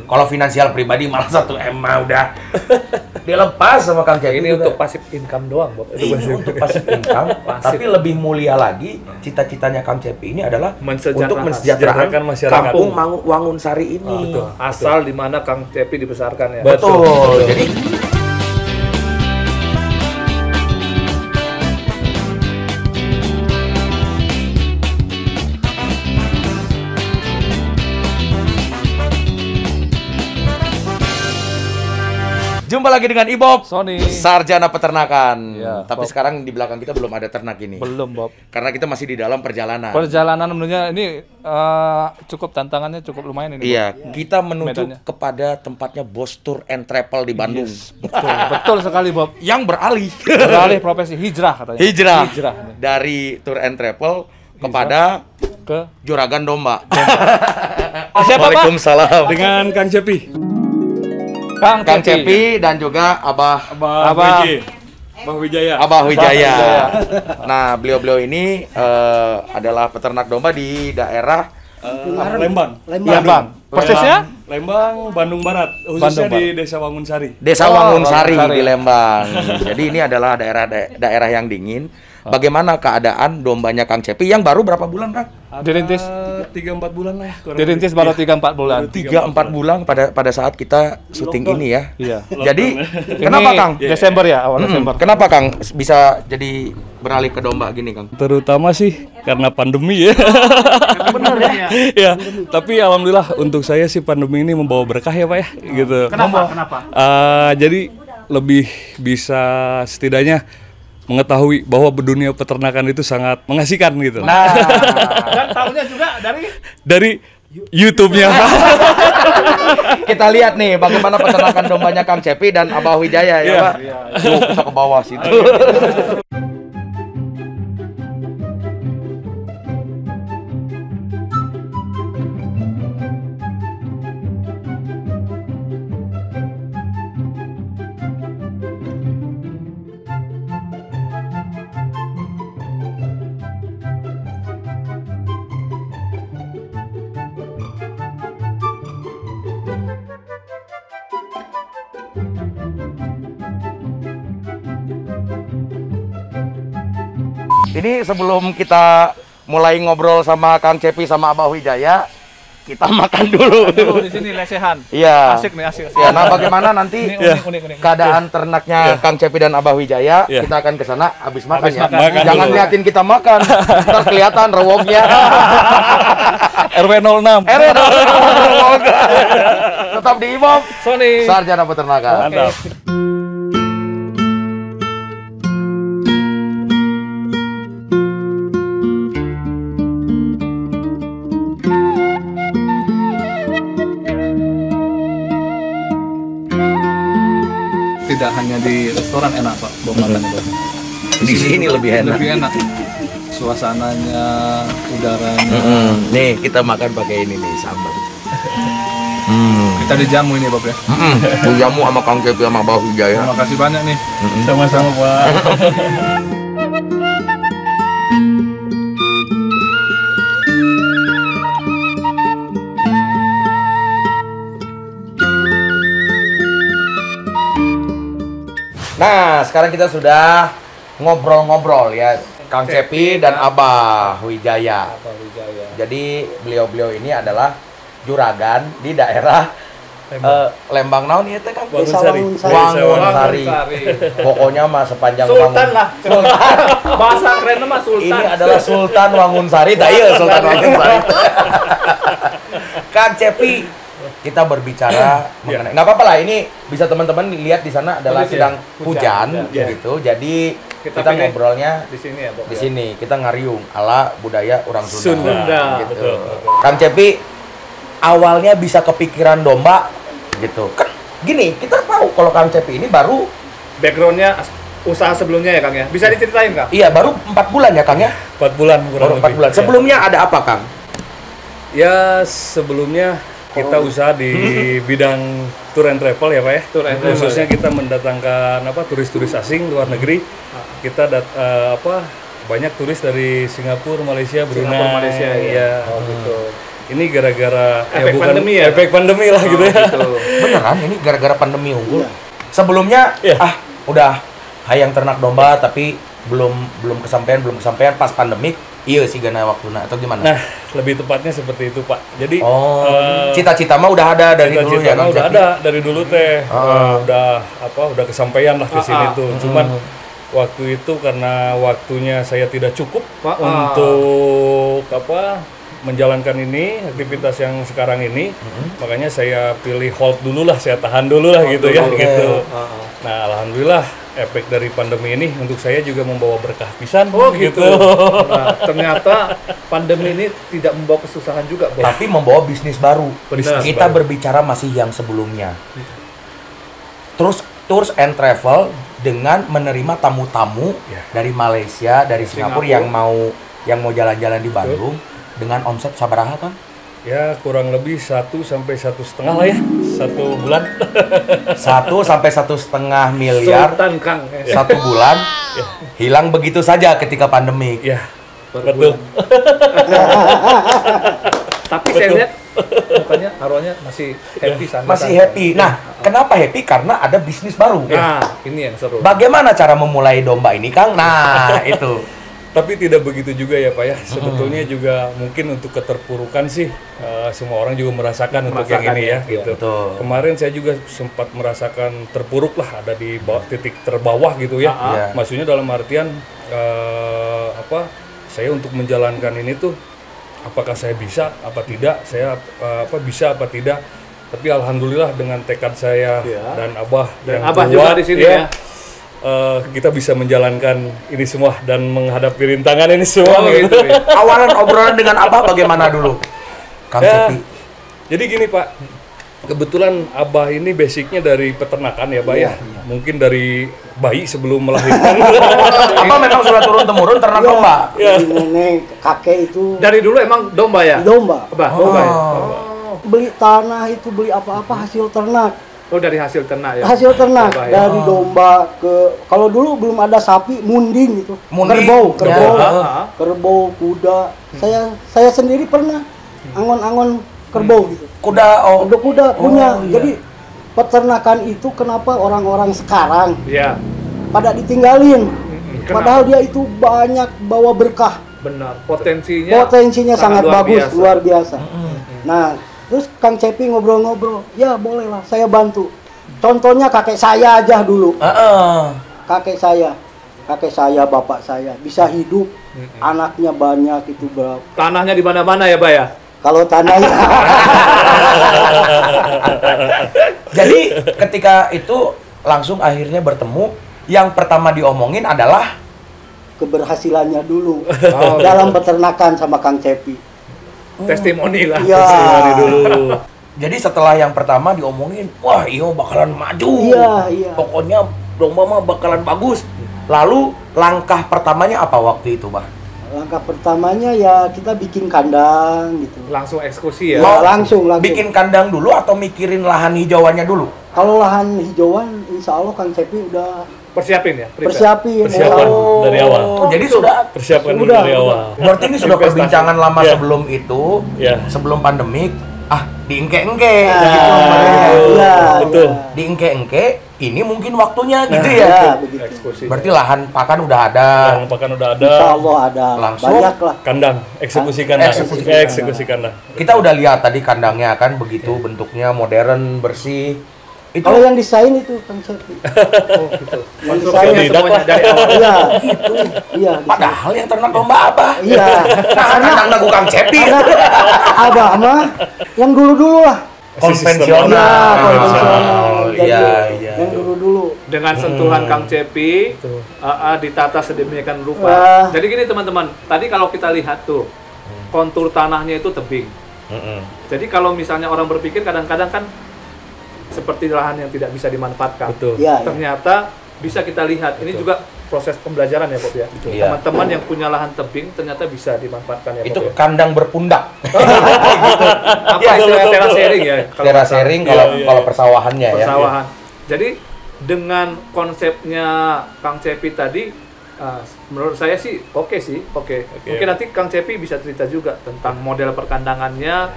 Kalau finansial pribadi malah 1 M mah udah dilepas sama Kang Cepi. Ini untuk passive income doang, Bob. Ini untuk passive income, tapi lebih mulia lagi cita-citanya Kang Cepi ini adalah untuk mensejahterakan masyarakat kampung Wangunsari ini. Betul. Asal di mana Kang Cepi dibesarkan ya. Betul. Jadi jumpa lagi dengan Ibob, Sony, sarjana peternakan. Ya, tapi Bob. sekarang di belakang kita belum ada ternak ini. Belum, Bob. Karena kita masih di dalam perjalanan. Perjalanan menunya ini cukup tantangannya cukup lumayan ini. Iya, Bob. kita menuju Medannya. kepada tempatnya Bos Tour and Travel di Bandung. Yes, betul, betul sekali, Bob. Yang beralih Beralih profesi hijrah katanya. hijrah nih. dari Tour and Travel kepada Ke juragan domba. siapa, Pak? Waalaikumsalam. Dengan Kang Cepi. Kang Cepi dan juga Abah Abah Wijaya. Abah Wijaya. Nah, beliau-beliau ini adalah peternak domba di daerah Lembang. Persisnya? Lembang, Bandung Barat. Bandung Khususnya di Barat. Desa Wangunsari. Desa Oh, Wangunsari Wangunsari. di Lembang. Jadi ini adalah daerah yang dingin. Bagaimana keadaan dombanya Kang Cepi yang baru berapa bulan, Kang? Dirintis. 3-4 bulan lah ya. kurang Dirintis lebih. baru Iya. 3-4 bulan. 3-4 bulan pada saat kita syuting ini ya. Iya. Jadi kenapa Ini Kang? Desember ya, awal Desember. Kenapa Kang bisa jadi beralih ke domba gini, Kang? Terutama sih karena pandemi ya. Benar ya? Ya, tapi alhamdulillah untuk saya sih pandemi ini membawa berkah ya Pak ya, gitu. Kenapa? Jadi lebih bisa setidaknya mengetahui bahwa dunia peternakan itu sangat mengasihkan gitu. Nah, Dan tahunya juga Dari YouTube-nya. kita lihat nih bagaimana peternakan dombanya Kang Cepi dan Abah Wijaya ya, Pak. Yuk kita ke bawah situ. Ini sebelum kita mulai ngobrol sama Kang Cepi sama Abah Wijaya, kita makan dulu. di sini lesehan. Iya. Asik nih, asik. Ya, nah bagaimana nanti Ini unik. keadaan ternaknya Kang Cepi dan Abah Wijaya, kita akan ke sana habis makan Habis ya. makan. Makan Jangan dulu. liatin kita makan. Ntar kelihatan rewoknya. RW 06. Tetap di Ibob, Sony. sarjana peternakan. Mantap. Tidak hanya di restoran enak, Pak, Bob makannya, Bob. Di sini lebih enak. Lebih enak. Suasananya, udaranya. Nih kita makan pakai ini nih sambal. Kita dijamu ini, Bob ya. Jamu sama Kang Cepi sama Abah Wijaya. Terima kasih banyak nih. Sama-sama Pak. Nah, sekarang kita sudah ngobrol-ngobrol ya, Kang Cepi dan Abah Wijaya. Jadi beliau-beliau ini adalah juragan di daerah Lembang naon ieu teh Kang? Wangunsari. Wangunsari. Pokoknya mah sepanjang Sultan lah. Bahasa kerennya mah Sultan. Ini adalah Sultan Wangunsari, tah ieu Sultan Wangunsari. Kang Cepi, kita berbicara mengenai nggak apa-apa lah, ini bisa teman-teman lihat di sana adalah Kondisi sedang ya? hujan Ya. gitu. Jadi kita pilih ngobrolnya di sini ya, Bob. di sini, kita ngariung ala budaya orang Sunda. Sunda. Gitu. Betul. Kang Cepi awalnya bisa kepikiran domba gitu. Kan gini, kita tahu kalau Kang Cepi ini baru Backgroundnya usaha sebelumnya ya, Kang ya. Bisa diceritain, Kang? iya baru 4 bulan ya Kang ya? 4 bulan Baru kurang 4 bulan. lebih. Sebelumnya ada apa Kang? Ya sebelumnya kita usaha di bidang tour and travel ya Pak ya. Tour and travel, Khususnya kita mendatangkan turis-turis asing luar negeri. Kita banyak turis dari Singapura, Malaysia, Brunei. Singapura, Malaysia ya. Iya. Oh gitu. Ini gara-gara Efek pandemi ya? Efek pandemi lah gitu ya. Gitu. Beneran ini gara-gara pandemi unggul. Iya. Sebelumnya Iya. udah hayang ternak domba tapi belum kesampaian pas pandemik. Iya sih gana waktuna atau gimana? Nah, lebih tepatnya seperti itu, Pak. Jadi cita-cita mah udah ada dari dulu ya, Kang udah Cepi? ada dari dulu teh. Udah kesampaian lah ke sini tuh. Cuman waktu itu karena waktunya saya tidak cukup untuk menjalankan ini aktivitas yang sekarang ini, makanya saya pilih hold dulu lah, saya tahan dulu lah gitu ya, gitu. Nah, alhamdulillah efek dari pandemi ini untuk saya juga membawa berkah pisan. Oh gitu. Nah, ternyata pandemi ini tidak membawa kesusahan juga, Bos. Tapi membawa bisnis baru. Benar. Kita berbicara masih yang sebelumnya. Terus tours and travel dengan menerima tamu-tamu dari Malaysia, dari Singapura yang mau jalan-jalan di Bandung dengan omset sabaraha, Kang? Ya kurang lebih 1 sampai 1,5 lah ya, 1 bulan. 1 sampai 1,5 miliar Sultan, Kang. satu bulan hilang begitu saja ketika pandemi. Ya, betul. Tapi saya lihat mukanya arwahnya masih happy sana. Masih happy. Nah, kenapa happy? Karena ada bisnis baru. Nah, ini yang seru. Bagaimana cara memulai domba ini, Kang? Nah, itu. Tapi tidak begitu juga ya Pak ya. Sebetulnya juga mungkin untuk keterpurukan sih semua orang juga merasakan untuk yang ini ya gitu. Betul. Kemarin saya juga sempat merasakan terpuruk lah, ada di titik terbawah gitu ya. Maksudnya dalam artian saya untuk menjalankan ini tuh apakah saya bisa apa tidak, saya bisa apa tidak. Tapi alhamdulillah dengan tekad saya dan Abah Dan yang Abah kuat, juga di sini ya. Kita bisa menjalankan ini semua dan menghadapi rintangan ini semua. Gitu. Awalan obrolan dengan Abah bagaimana dulu, Kang Cepi? Jadi gini Pak, kebetulan Abah ini basicnya dari peternakan ya Pak ya. Mungkin dari bayi sebelum melahirkan. Abah memang sudah turun-temurun ternak domba. Dari nenek, kakek itu Dari dulu emang domba ya? domba. Abah, domba ya? Beli tanah itu, beli apa-apa hasil ternak. Oh, dari hasil ternak ya? Hasil ternak Domba ya? dari domba ke, kalau dulu belum ada sapi, munding gitu. Munding. Kerbau, kuda. Saya sendiri pernah angon-angon kerbau gitu. Kuda, Kuda punya. Jadi peternakan itu kenapa orang-orang sekarang Iya. pada ditinggalin? Kenapa? Padahal dia itu banyak bawa berkah. Benar. Potensinya Sangat luar bagus, biasa. luar biasa. Nah, terus Kang Cepi ngobrol-ngobrol, ya boleh lah, saya bantu. Contohnya kakek saya aja dulu. Kakek saya, bapak saya bisa hidup, anaknya banyak itu berapa? Tanahnya di mana-mana ya, Pak ya? Kalau tanahnya Jadi ketika itu langsung akhirnya bertemu, yang pertama diomongin adalah keberhasilannya dulu dalam peternakan sama Kang Cepi. Testimoni lah. Iya. Dari dulu. jadi setelah yang pertama diomongin, wah iya bakalan maju. Iya. Pokoknya domba mah bakalan bagus. Lalu langkah pertamanya apa waktu itu, Bah? Langkah pertamanya ya kita bikin kandang gitu. Langsung eksekusi ya? Ya, langsung. Bikin kandang dulu atau mikirin lahan hijauannya dulu? Kalau lahan hijauan, insya Allah Kang Cepi udah Persiapin ya? persiapin. Persiapan dari awal. Jadi sudah Persiapan dulu Udah. dari awal. berarti ini sudah Investasi. perbincangan lama Iya. sebelum itu, Iya. sebelum pandemik. Diengke-engke Nah, gitu. iya, Betul. iya. Diengke-engke, ini mungkin waktunya gitu Ya, ya. begitu. Eksekusi. Berarti lahan pakan udah ada. Yang pakan udah ada. Insya Allah ada Langsung. banyak lah. Kandang, eksekusi kandang. Eksekusi Eksekusi kandang. Kita udah lihat tadi kandangnya kan begitu bentuknya modern, bersih. Itu Kalau yang desain itu Kang Cepi. Oh gitu. Yang Konstruksinya desain semuanya dari awal. Iya, iya. padahal yang ternak domba apa? Iya. Nah, kandang lagu Kang Cepi. Abah mah yang dulu-dulu lah. Konvensional. Iya, konvensional. Iya, iya. Yang dulu-dulu. Dengan sentuhan Kang Cepi, ditata sedemikian rupa. Wah. Jadi gini teman-teman, tadi kalau kita lihat tuh, kontur tanahnya itu tebing. Jadi kalau misalnya orang berpikir kadang-kadang kan seperti lahan yang tidak bisa dimanfaatkan. Betul. Iya, iya. Ternyata bisa kita lihat, ini juga proses pembelajaran ya Bob ya. Iya. Teman-teman yang punya lahan tebing ternyata bisa dimanfaatkan ya Itu Bob ya. kandang berpundak. Apa Iya, istilah betul, terasering ya? kalau Terasering Iya, kalau iya. kalau persawahannya ya. persawahan. Jadi dengan konsepnya Kang Cepi tadi Menurut saya sih oke. Mungkin nanti Kang Cepi bisa cerita juga tentang model perkandangannya,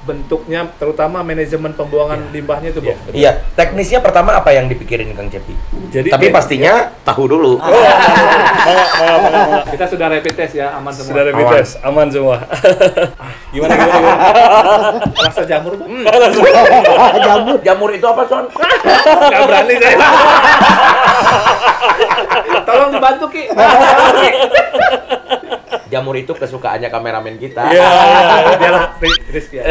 bentuknya, terutama manajemen pembuangan limbahnya itu, Bang. Iya, teknisnya pertama apa yang dipikirin Kang Cepi? Jadi Tapi pastinya tahu dulu. Kita sudah rapid test ya, aman semua. sudah rapid test, aman semua. Gimana? Rasa jamur, Bang? Jamur itu apa, Son? Nggak berani saya. Tolong dibantu, Ki. Jamur itu kesukaannya kameramen kita. Iya. Biarlah Rizky ya.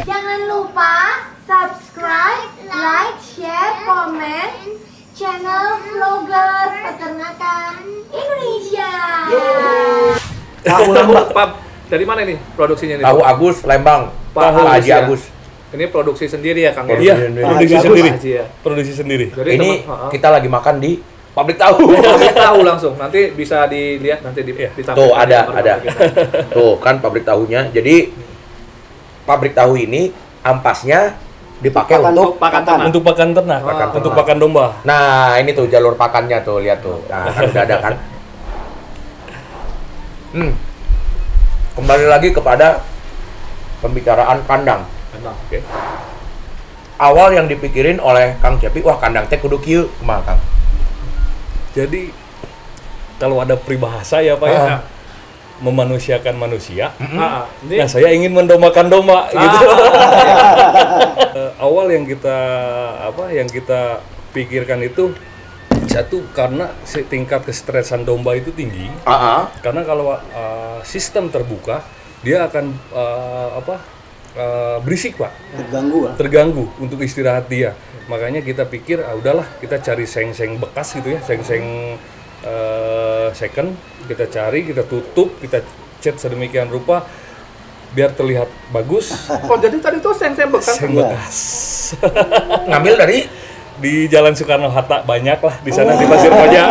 Jangan lupa subscribe, like, share, komen channel vlogger peternakan Indonesia. Tahu Lembang, Pak. Dari mana ini produksinya nih? Tahu Agus Lembang. Pak Haji ya. Agus. Ini produksi sendiri ya, Kang? Iya, Produksi produksi Haji sendiri. Haji ya. Produksi sendiri. Jadi Ini kita lagi makan di pabrik tahu. Kita tahu langsung. Nanti bisa dilihat nanti ditampilkan. Tuh di ada. nomor kita. Tuh kan pabrik tahunya. Jadi pabrik tahu ini ampasnya dipakai untuk pakan ternak. Untuk pakan ternak, untuk pakan domba. Nah, ini tuh jalur pakannya tuh, lihat tuh. Nah, kan udah ada kan. Kembali lagi kepada pembicaraan kandang. Oke. Awal yang dipikirin oleh Kang Cepi, wah kandang teh kudu kieu, kumaha Kang? Jadi kalau ada peribahasa ya Pak ya, memanusiakan manusia. Ini Nah, saya ingin mendombakan domba gitu. Awal yang kita pikirkan itu satu karena tingkat kestresan domba itu tinggi. Karena kalau sistem terbuka, dia akan berisik Pak. Terganggu untuk istirahat dia. Makanya kita pikir, udahlah kita cari seng-seng bekas gitu ya, seng-seng second, kita cari, kita tutup, kita cat sedemikian rupa biar terlihat bagus. Oh, jadi tadi tuh seng-seng bekas. Seng bekas. Ngambil dari Di Jalan Soekarno Hatta banyak lah di sana di Pasir Koja.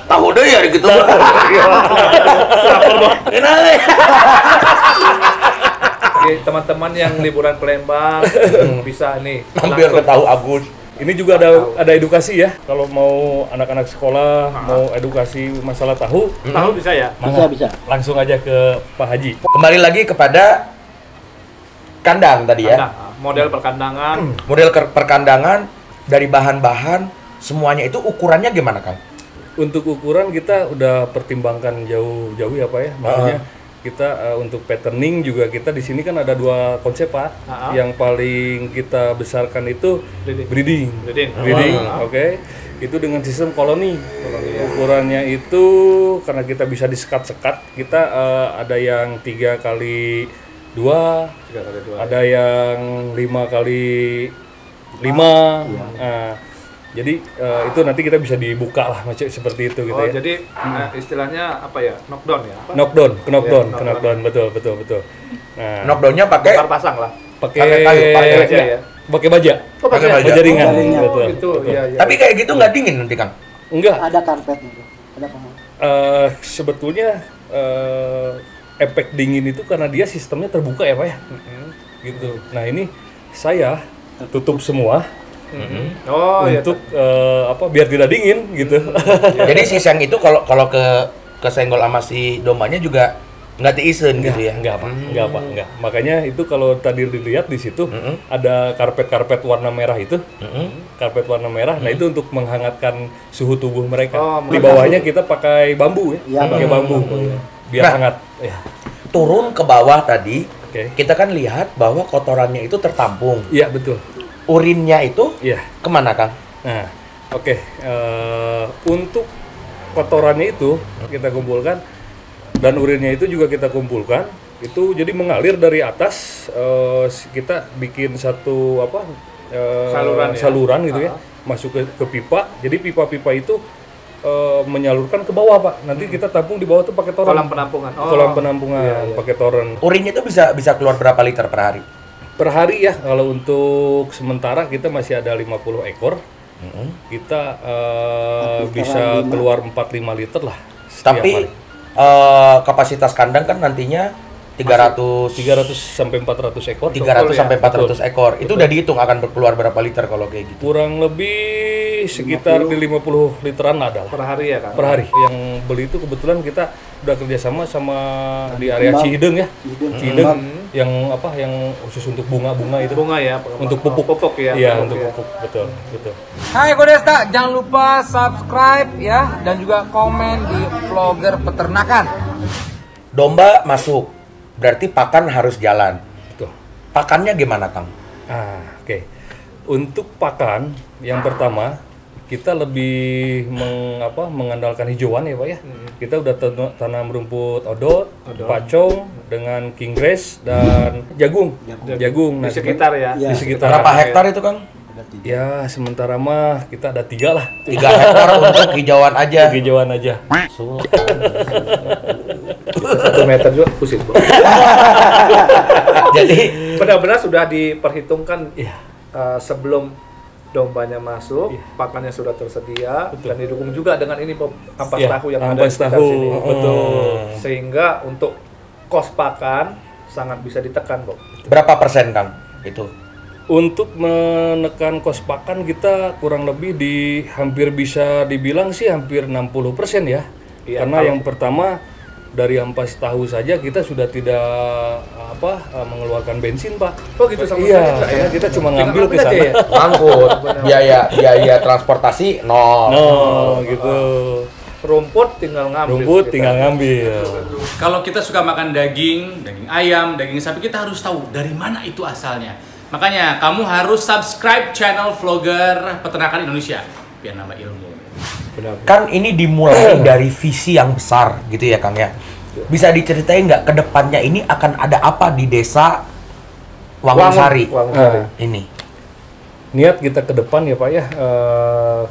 tahu deh ya gitu. Oke, teman-teman yang liburan ke Lembang bisa nih Hampir ke tahu Agus. Ini juga ada edukasi ya. Kalau mau anak-anak sekolah mau edukasi masalah tahu, tahu bisa ya. Bisa. langsung aja ke Pak Haji. Kembali lagi kepada kandang tadi ya. Kandang, model perkandangan. Model perkandangan dari bahan-bahan semuanya itu ukurannya gimana Kang? Untuk ukuran kita udah pertimbangkan jauh-jauh ya Pak ya. Maksudnya kita untuk patterning juga kita di sini kan ada dua konsep Pak. Yang paling kita besarkan itu breeding. Oke. Itu dengan sistem koloni. Ukurannya itu karena kita bisa disekat-sekat, kita ada yang 3x2, ada yang 5x5. Nah, jadi itu nanti kita bisa dibuka lah macam seperti itu gitu ya. Jadi istilahnya apa ya? Knockdown ya? Apa? Knockdown, betul. Nah, Knockdownnya pakai Bongkar pasang lah. pakai kayu, pakai baja ya. Pakai baja. Oh, Pakai baja. Baja ringan. ringan. Betul. Itu iya. Tapi kayak gitu nggak dingin nanti Kang? Enggak. Ada karpetnya tuh. Ada pengawas. Sebetulnya efek dingin itu karena dia sistemnya terbuka ya Pak ya. Gitu. Nah, ini saya tutup semua. Oh, untuk biar tidak dingin gitu. Jadi si seng itu kalau kesenggol sama si dombanya juga nggak diisen gitu ya? Enggak. Makanya itu kalau tadi dilihat di situ ada karpet warna merah itu. Karpet warna merah. Nah, itu untuk menghangatkan suhu tubuh mereka. Di bawahnya kita pakai bambu ya. Pakai bambu. Biar hangat. Ya. Turun ke bawah tadi, Oke. kita kan lihat bahwa kotorannya itu tertampung. Iya, betul. Urinnya itu Iya. kemana Kang? Nah, oke. Untuk kotorannya itu kita kumpulkan dan urinnya itu juga kita kumpulkan. Itu jadi mengalir dari atas. Kita bikin satu saluran gitu ya, masuk ke pipa. Jadi pipa-pipa itu menyalurkan ke bawah Pak. Nanti kita tampung di bawah tuh pakai toren. Kolam penampungan. Kolam penampungan pakai toren. Urinnya itu bisa keluar berapa liter per hari? Per hari ya, kalau untuk sementara kita masih ada 50 ekor. Kita bisa keluar 4-5 liter lah setiap Tapi hari. kapasitas kandang kan nantinya 300 sampai 400 ekor. 300 sampai 400 Betul. ekor. Itu udah dihitung akan keluar berapa liter kalau kayak gitu? Kurang lebih sekitar di 50 literan ada lah. Per hari ya kan? Per hari. Yang beli itu kebetulan kita udah kerjasama sama di area Cihideng ya. Cihideng yang apa? Yang khusus untuk bunga-bunga itu. Bunga ya. Untuk pupuk. Pupuk ya. Iya, pupuk untuk ya. pupuk. Betul, betul. Hai Kodesta, jangan lupa subscribe ya dan juga komen di Vlogger Peternakan. Domba masuk, berarti pakan harus jalan. Betul. Pakannya gimana, Kang? Oke. Untuk pakan yang pertama kita lebih mengandalkan hijauan ya Pak ya. Kita udah tanam rumput odot, pacong dengan king grass dan jagung. Di sekitar ya. Di sekitar. Berapa hektar itu, Kang? Ya sementara mah kita ada 3 lah. 3 hektar untuk hijauan aja. Hijauan aja. 1 meter juga pusing. Jadi benar-benar sudah diperhitungkan sebelum dombanya masuk, pakannya sudah tersedia dan didukung juga dengan ini ampas tahu yang ada di sekitar sini. Betul. Sehingga untuk kos pakan sangat bisa ditekan, Bob. berapa persen, Kang? Itu. Untuk menekan kos pakan kita kurang lebih di hampir bisa dibilang sih hampir 60% ya. Iya, Karena yang pertama dari ampas tahu saja kita sudah tidak mengeluarkan bensin, Pak. Oh gitu sama Iya, karena kita cuma ngambil ke sana. ya. Angkut, biaya transportasi nol. Gitu. Rumput tinggal ngambil. Rumput tinggal ngambil. Kalau kita suka makan daging ayam, daging sapi, kita harus tahu dari mana itu asalnya. Makanya kamu harus subscribe channel Vlogger Peternakan Indonesia biar nambah ilmu. Kan ini dimulai dari visi yang besar gitu ya, Kang ya. Bisa diceritain nggak ke depannya ini akan ada apa di desa Wangunsari ini? Niat kita ke depan ya Pak ya,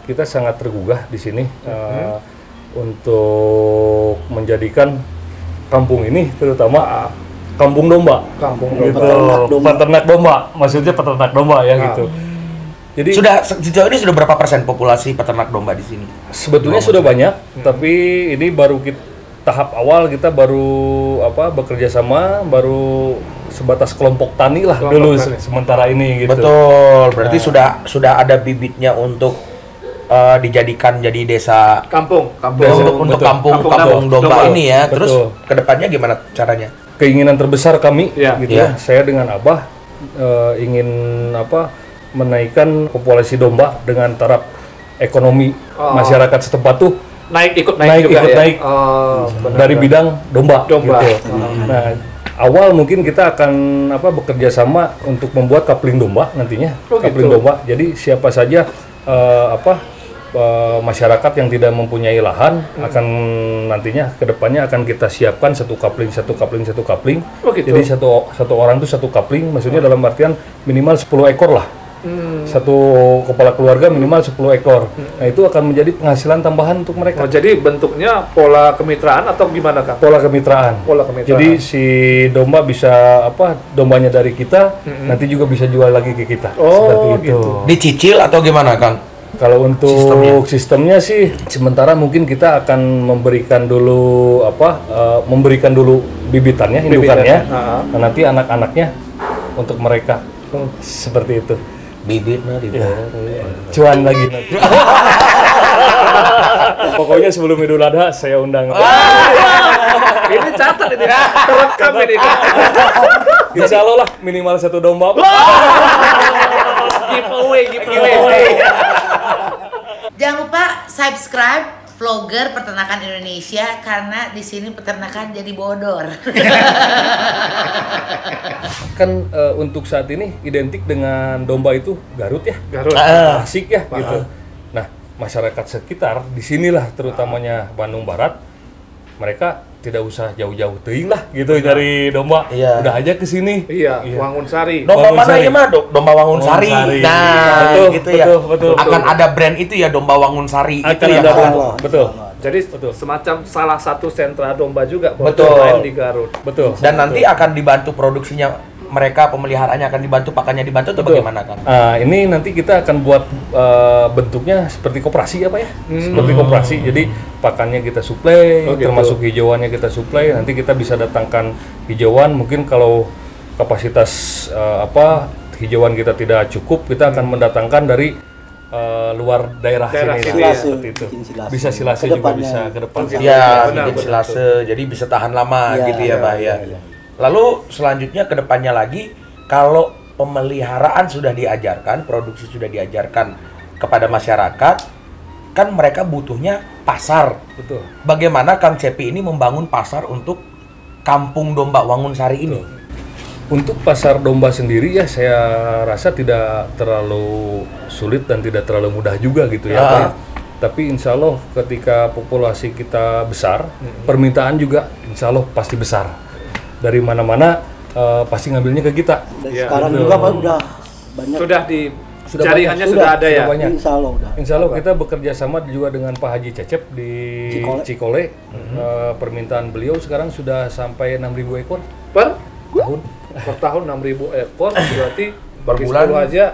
kita sangat tergugah di sini untuk menjadikan kampung ini terutama kampung domba. Peternak domba, maksudnya peternak domba ya gitu. Jadi sejauh ini sudah berapa persen populasi peternak domba di sini? Sebetulnya sudah banyak, tapi ini baru tahap awal kita baru bekerja sama, baru sebatas kelompok tani lah dulu sementara ini gitu. Betul, berarti sudah ada bibitnya untuk dijadikan jadi desa kampung untuk kampung domba ini ya. Betul. Terus kedepannya gimana caranya? Keinginan terbesar kami gitu ya. Saya dengan Abah ingin menaikkan populasi domba dengan taraf ekonomi masyarakat setempat tuh ikut naik dari bidang domba. Gitu. Nah, awal mungkin kita akan bekerja sama untuk membuat coupling domba nantinya. Coupling domba. Jadi siapa saja masyarakat yang tidak mempunyai lahan akan nantinya kedepannya akan kita siapkan satu coupling. Jadi satu orang tuh satu coupling, maksudnya dalam artian minimal 10 ekor lah. Satu kepala keluarga minimal 10 ekor. Nah, itu akan menjadi penghasilan tambahan untuk mereka. Jadi bentuknya pola kemitraan atau gimana, Kang? Pola kemitraan. Jadi si domba bisa dombanya dari kita, nanti juga bisa jual lagi ke kita. Seperti itu. Gitu. Dicicil atau gimana, Kang? Kalau untuk sistemnya sih sementara mungkin kita akan memberikan dulu bibitannya, indukannya. Nah, nanti anak-anaknya untuk mereka. Seperti itu. Bibitnya dibayar. Cuan lagi nanti. Pokoknya sebelum Idul Adha saya undang. Ini catat ini. Terekam ini. Insya Allah lah minimal 1 domba. Giveaway. Jangan lupa subscribe Vlogger Peternakan Indonesia karena di sini peternakan jadi bodor. Kan untuk saat ini identik dengan domba itu Garut ya. Asik ya gitu. Nah, masyarakat sekitar di sinilah terutamanya Bandung Barat, mereka tidak usah jauh-jauh teuing lah gitu nyari domba. Udah aja ke sini. Wangunsari. Domba mana ya mah? Domba Wangunsari. Nah, betul, gitu ya. Betul. Akan ada brand itu ya, Domba Wangunsari. Akan itu ada ya. betul. Jadi semacam salah satu sentra domba juga betul di Garut. Betul. Dan nanti akan dibantu produksinya mereka, pemeliharaannya akan dibantu, pakannya dibantu atau bagaimana, Kang? Ini nanti kita akan buat bentuknya seperti koperasi ya Pak ya? Seperti koperasi, jadi pakannya kita suplai, termasuk hijauannya kita suplai, nanti kita bisa datangkan hijauan mungkin kalau kapasitas hijauan kita tidak cukup, kita akan mendatangkan dari luar daerah sini seperti itu. Bisa silase juga bisa ke depan. Ya, bikin silase, jadi bisa tahan lama gitu ya, Pak ya. Lalu selanjutnya ke depannya lagi, kalau pemeliharaan sudah diajarkan, produksi sudah diajarkan kepada masyarakat, kan mereka butuhnya pasar. Betul. Bagaimana Kang Cepi ini membangun pasar untuk Kampung Domba Wangunsari ini? Untuk pasar domba sendiri ya saya rasa tidak terlalu sulit dan tidak terlalu mudah juga gitu ya. Pak. Tapi insya Allah ketika populasi kita besar, permintaan juga insya Allah pasti besar. Dari mana-mana pasti ngambilnya ke kita. Sekarang juga Pak udah banyak. Jaringannya sudah ada ya? Banyak. Insya Allah udah. Insya Allah kita bekerja sama juga dengan Pak Haji Cecep di Cikole. Permintaan beliau sekarang sudah sampai 6.000 ekor Per tahun. Per tahun 6.000 ekor, berarti per bagi bulan 10 aja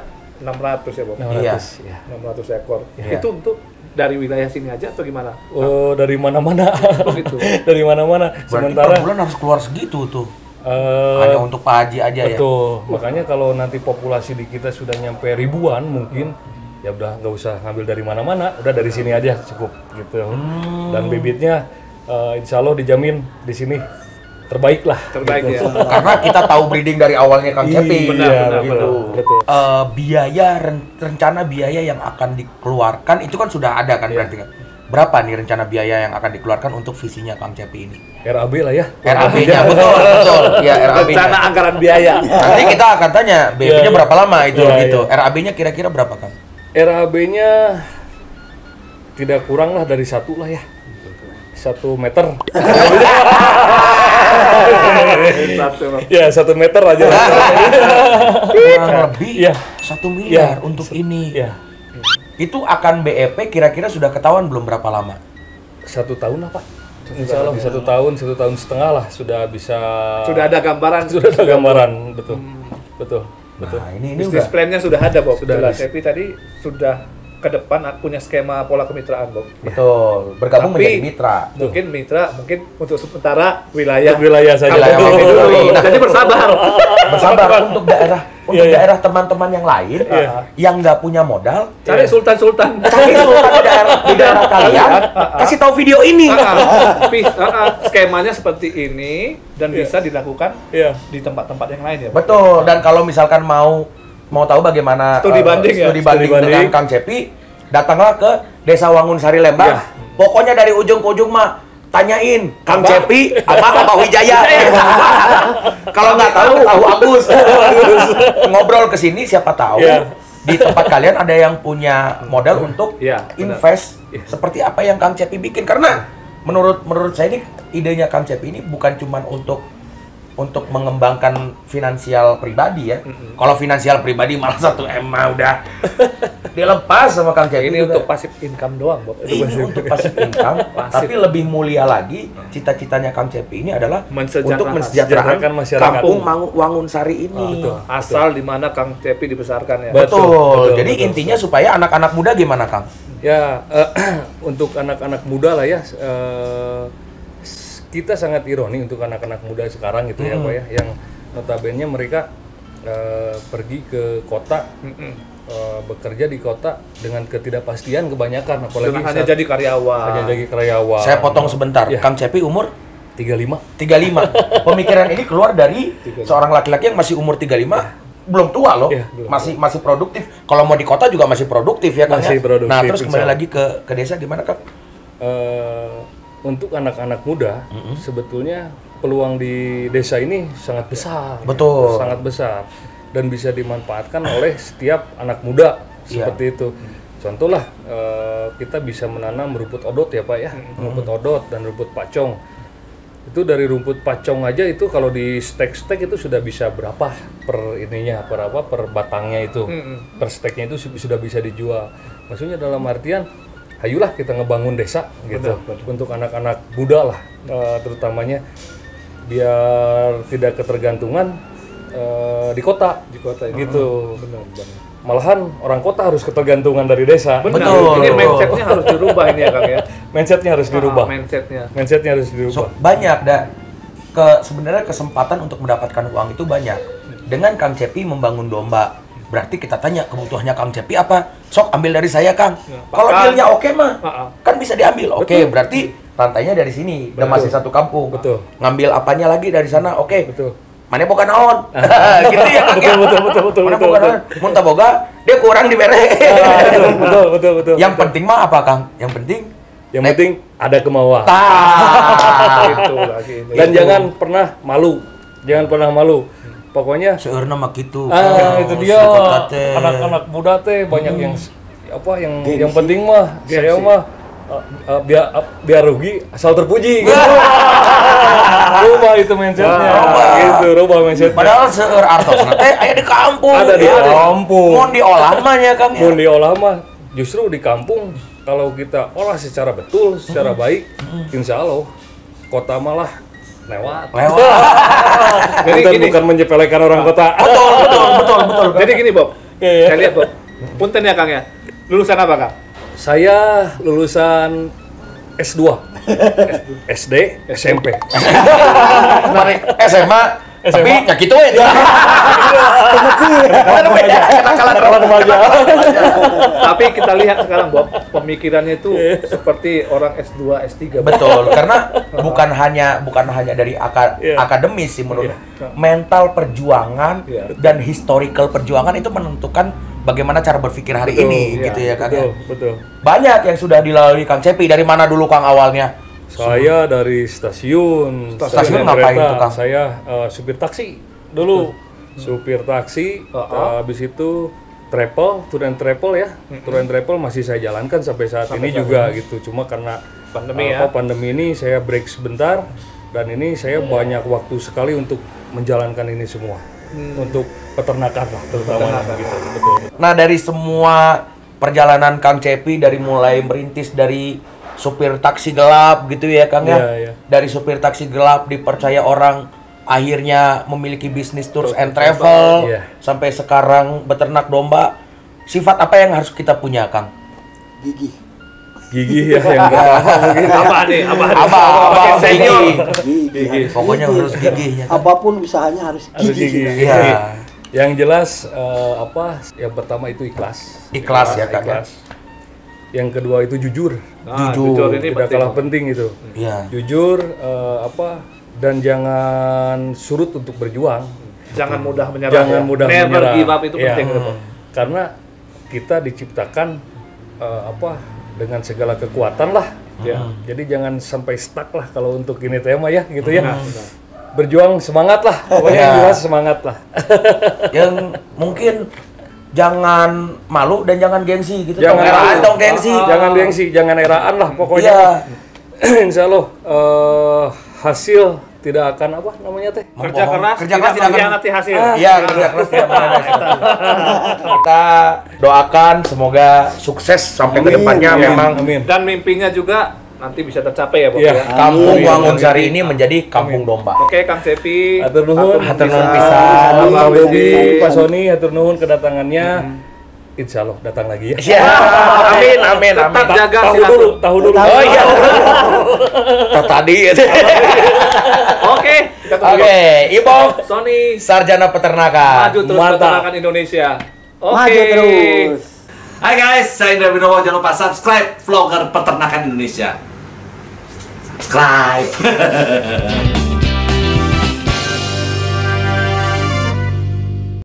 600 ya, Bob? 600, Iya. 600 ekor. Iya. Itu untuk dari wilayah sini aja atau gimana? Oh, dari mana-mana. Gitu. Dari mana-mana. Berarti Sementara per bulan harus keluar segitu tuh. Hanya untuk Pak Haji aja ya. betul. Makanya kalau nanti populasi di kita sudah nyampe ribuan mungkin ya udah nggak usah ngambil dari mana-mana, udah dari sini aja cukup gitu. Dan bibitnya insya Allah dijamin di sini terbaik lah. Terbaik gitu. ya. Karena kita tahu breeding dari awalnya Kang Cepi. Benar, gitu. betul. Rencana biaya yang akan dikeluarkan itu kan sudah ada kan berarti kan? Berapa nih rencana biaya yang akan dikeluarkan untuk visinya Kang Cepi ini? RAB lah ya. RAB-nya betul. Ya, RAB-nya. Rencana anggaran biaya. Nanti kita akan tanya BB-nya berapa lama itu Ya, gitu. RAB-nya kira-kira berapa Kang? RAB-nya tidak kurang lah dari 1 lah ya. 1 meter. Ya 1 meter aja. Kurang lebih Iya. 1 miliar Ya. untuk ini. Ya. Itu akan BEP kira-kira sudah ketahuan belum berapa lama? 1 tahun lah Pak. Insya Allah 1 tahun, 1 tahun setengah lah sudah bisa. Sudah ada gambaran. Sudah ada gambaran, betul. Betul. Nah, ini Bisnis udah plan-nya sudah ada, Bob. Sudah Jelas. ada. Cepi tadi sudah ke depan punya skema pola kemitraan, Bob. betul bergabung Tapi menjadi mitra. Mungkin mitra, mungkin untuk sementara wilayah. Wilayah saja. Wilayah Betul. BEP dulu. Nah, Jadi bersabar. bersabar untuk daerah daerah teman-teman yang lain Iya. yang nggak punya modal, Cari sultan-sultan. cari sultan di daerah kalian, kasih tahu video ini. Skemanya seperti ini dan bisa dilakukan Iya. di tempat-tempat yang lain ya, Bob. Betul. Dan kalau misalkan mau tahu bagaimana Studi banding ya? studi banding Studi banding. dengan Kang Cepi, datanglah ke Desa Wangunsari Lembang. Iya. Pokoknya dari ujung ke ujung mah tanyain Kang Cepi apa Wijaya. Kalau nggak tahu Agus. Ngobrol ke sini siapa tahu Iya. di tempat kalian ada yang punya modal untuk Iya, benar. invest seperti apa yang Kang Cepi bikin. Karena menurut saya ini idenya Kang Cepi ini bukan cuma untuk mengembangkan finansial pribadi ya. Kalau finansial pribadi malah 1M mah udah dilepas sama Kang Cepi. Ini untuk pasif income doang, Bob. Ini untuk passive income, tapi lebih mulia lagi cita-citanya Kang Cepi ini adalah untuk mensejahterakan masyarakat. Kampung Wangunsari ini. Asal di mana Kang Cepi dibesarkan ya. Betul. Jadi intinya supaya anak-anak muda gimana Kang? Ya, untuk anak-anak muda lah ya, kita sangat ironi untuk anak-anak muda sekarang gitu ya Pak ya, yang notabene mereka pergi ke kota, bekerja di kota dengan ketidakpastian kebanyakan, apalagi hanya jadi karyawan. Saya potong sebentar. Ya. Kang Cepi umur 35. 35. Pemikiran ini keluar dari seorang laki-laki yang masih umur 35. Belum tua loh, Iya, masih produktif. Kalau mau di kota juga masih produktif ya Kang. Masih ya? produktif, Nah terus kembali insya lagi ke desa gimana Kang? Untuk anak-anak muda, sebetulnya peluang di desa ini sangat besar. Betul. Sangat besar. Dan bisa dimanfaatkan oleh setiap anak muda, Iya. seperti itu. Contoh lah, kita bisa menanam rumput odot ya Pak ya, rumput odot dan rumput pacong. Itu dari rumput pacong aja itu kalau di stek-stek itu sudah bisa berapa per ininya, per batangnya itu, per steknya itu sudah bisa dijual. Maksudnya dalam artian, hayulah kita ngebangun desa gitu, untuk anak-anak muda lah, terutamanya biar tidak ketergantungan di kota gitu. Malahan orang kota harus ketergantungan dari desa. Betul. Ini mindsetnya harus dirubah ini ya Kang ya. Mindsetnya harus dirubah. Mindsetnya. Mindsetnya harus dirubah. Banyak sebenarnya kesempatan untuk mendapatkan uang itu banyak. Dengan Kang Cepi membangun domba, berarti kita tanya kebutuhannya Kang Cepi apa? Sok ambil dari saya, Kang. Kalau dealnya oke mah, kan bisa diambil. Oke, berarti rantainya dari sini, dan masih satu kampung. Betul. Ngambil apanya lagi dari sana, oke. Betul. Mana boga naon? Gitu ya, Kang. Betul. Mana boga naon? Muntah boga, dia kurang dibere. Betul. Yang penting mah apa, Kang? Yang penting ada kemauan. Dan jangan pernah malu. Pokoknya seurna mah gitu. Itu dia. Anak-anak muda teh banyak yang penting mah saya mah biar rugi asal terpuji. Rubah itu mindsetnya. Rubah mindsetnya. Padahal seueur artosna teh aya di kampung. Ada di kampung. Mun diolah mah ya, Kang. Mun diolah mah justru di kampung kalau kita olah secara betul, secara baik, insya Allah kota malah lewat. Jadi bukan menyepelekan orang kota. Betul. Jadi gini, Bob. Saya lihat, Bob. Punten ya, Kang ya. Lulusan apa, Kang? Saya lulusan S2. SD, SMP. SMA tapi ya gitu we. Tapi kita lihat sekarang, Bob, pemikirannya itu seperti orang S2, S3. Betul, karena bukan hanya dari akademis sih menurut. Mental perjuangan dan historical perjuangan itu menentukan bagaimana cara berpikir hari ini gitu ya, Kang. Betul. Banyak yang sudah dilalui Kang Cepi. Dari mana dulu Kang awalnya? Saya dari stasiun ngapain tuh, Kang? Saya supir taksi dulu. Supir taksi, habis itu tour and travel ya. Tour and travel masih saya jalankan sampai saat ini juga gitu. Cuma karena pandemi ini saya break sebentar, dan ini saya banyak waktu sekali untuk menjalankan ini semua. Untuk peternakan lah terutama gitu. Betul. Nah, dari semua perjalanan Kang Cepi, dari mulai merintis dari supir taksi gelap gitu ya, Kang ya. Dari supir taksi gelap dipercaya orang, akhirnya memiliki bisnis tours and travel, sampai sekarang beternak domba. Sifat apa yang harus kita punya, Kang? Gigih ya yang gigih. Pokoknya harus gigihnya. Apapun usahanya harus gigih. Yang jelas yang pertama itu ikhlas ya, Kang. Yang kedua itu jujur. Jujur ini tidak kalah penting itu. Jujur dan jangan surut untuk berjuang. Jangan mudah menyerah. Never give up itu penting. Karena kita diciptakan dengan segala kekuatan lah. Jadi jangan sampai stuck lah kalau untuk ini tema ya gitu ya. Berjuang semangat lah. Pokoknya jelas semangat lah. Yang mungkin jangan malu dan jangan gengsi gitu. Jangan eraan dong gengsi. Jangan gengsi, jangan eraan lah pokoknya. Insya Allah hasil tidak akan kerja keras tidak mengkhianati hasil. Iya, kerja keras tidak mengkhianati hasil. Kita doakan semoga sukses sampai ke depannya memang. Dan mimpinya juga nanti bisa tercapai ya, Bob ya. Kampung Wangun Sari ini menjadi kampung domba. Oke, Kang Cepi. Hatur nuhun pisan. Pak Sony, hatur nuhun kedatangannya. Insya Allah datang lagi ya. Amin. Tetap jaga tahu dulu. Oh iya. Tadi. Oke, Ibu Sony, sarjana peternakan. Maju terus peternakan Indonesia. Maju terus. Hai guys, saya Indra Widowo. Jangan lupa subscribe vlogger peternakan Indonesia. Subscribe.